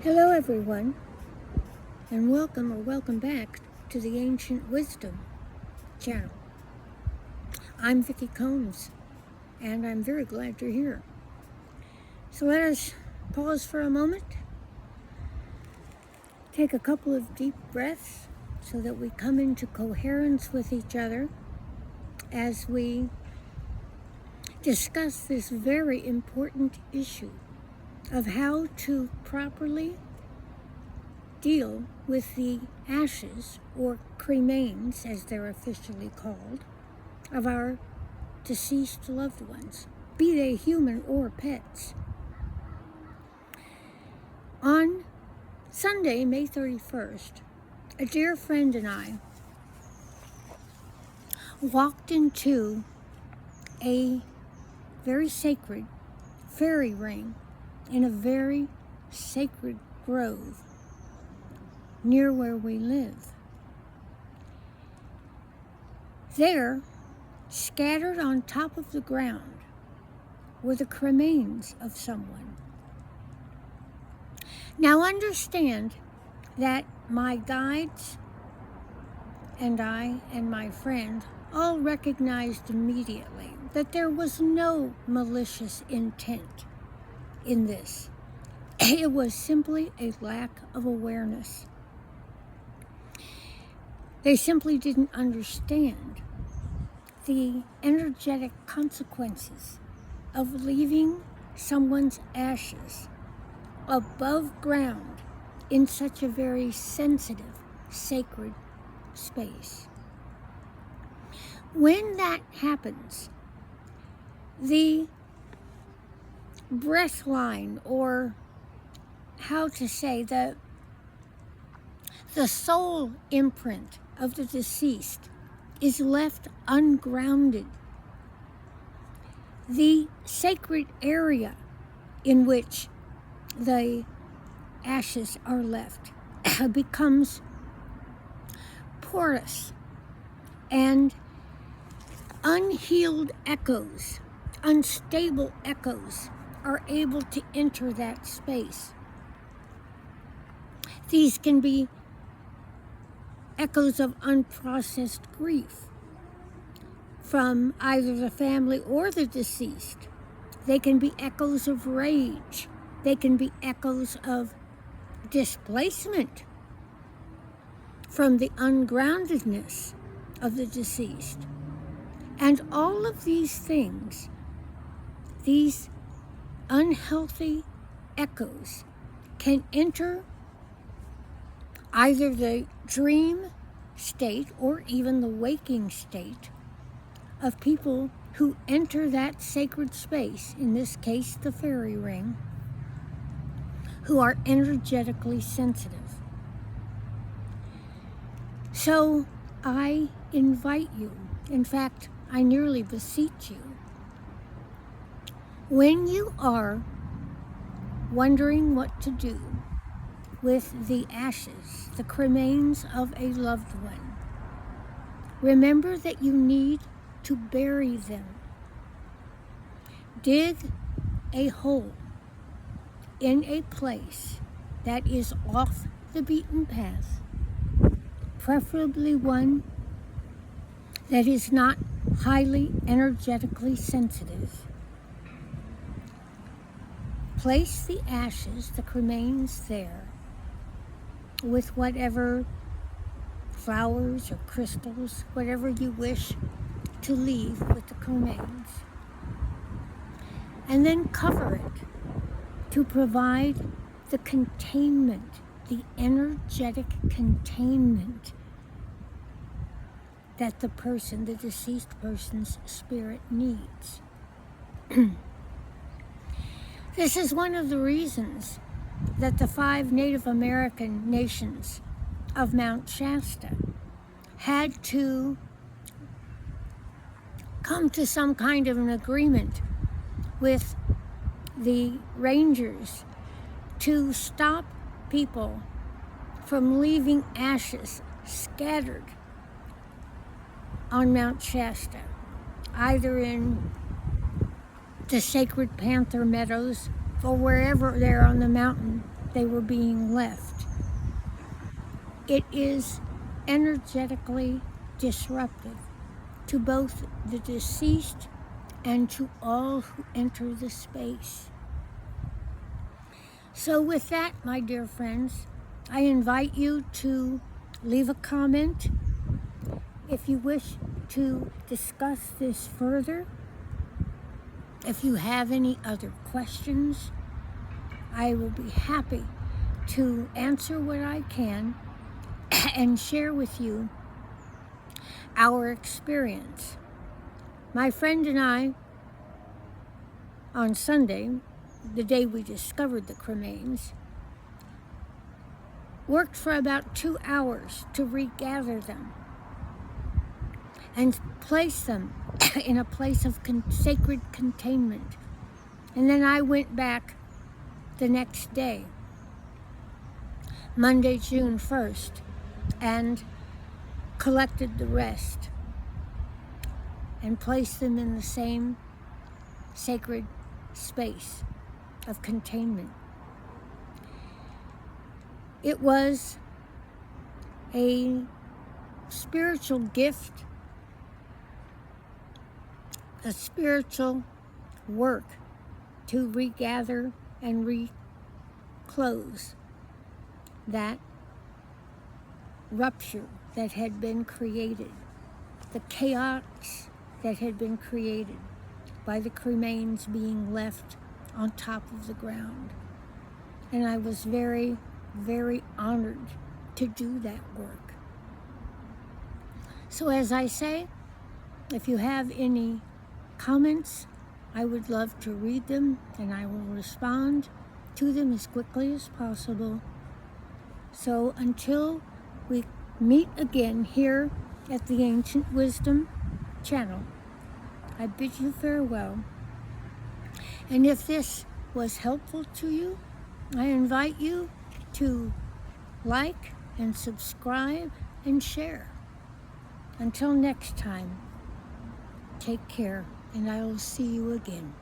Hello everyone, and welcome back to the Ancient Wisdom channel. I'm Vicky Combs, and I'm very glad you're here. So let us pause for a moment, take a couple of deep breaths so that we come into coherence with each other as we discuss this very important issue of how to properly deal with the ashes, or cremains as they're officially called, of our deceased loved ones, be they human or pets. On Sunday, May 31st, a dear friend and I walked into a very sacred fairy ring in a very sacred grove near where we live. There, scattered on top of the ground, were the cremains of someone. Now understand that my guides and I and my friend all recognized immediately that there was no malicious intent in this. It was simply a lack of awareness. They simply didn't understand the energetic consequences of leaving someone's ashes above ground in such a very sensitive, sacred space. When that happens, the breath line, or how to say, the soul imprint of the deceased is left ungrounded. The sacred area in which the ashes are left becomes porous, and unhealed echoes, unstable echoes, are able to enter that space. These can be echoes of unprocessed grief from either the family or the deceased. They can be echoes of rage. They can be echoes of displacement from the ungroundedness of the deceased. And all of these things, these unhealthy echoes, can enter either the dream state or even the waking state of people who enter that sacred space, in this case the fairy ring, who are energetically sensitive. So I invite you, in fact, I nearly beseech you, when you are wondering what to do with the ashes, the cremains of a loved one, remember that you need to bury them. Dig a hole in a place that is off the beaten path, preferably one that is not highly energetically sensitive. Place the ashes, the cremains, there with whatever flowers or crystals, whatever you wish to leave with the cremains. And then cover it to provide the containment, the energetic containment that the person, the deceased person's spirit needs. This is one of the reasons that the 5 Native American nations of Mount Shasta had to come to some kind of an agreement with the rangers to stop people from leaving ashes scattered on Mount Shasta, either in the sacred panther meadows or wherever there on the mountain they were being left. It is energetically disruptive to both the deceased and to all who enter the space. So with that, my dear friends, I invite you to leave a comment if you wish to discuss this further. If you have any other questions, I will be happy to answer what I can and share with you our experience. My friend and I, on Sunday, the day we discovered the Cremains, worked for about 2 hours to regather them and place them in a place of sacred containment. And then I went back the next day, Monday, June 1st, and collected the rest and placed them in the same sacred space of containment. It was a spiritual gift, a spiritual work to regather and reclose that rupture that had been created, the chaos that had been created by the cremains being left on top of the ground. And I was very, very honored to do that work. So as I say, if you have any comments, I would love to read them, and I will respond to them as quickly as possible. So until we meet again here at the Ancient Wisdom channel, I bid you farewell. And if this was helpful to you, I invite you to like and subscribe and share. Until next time, take care, and I will see you again.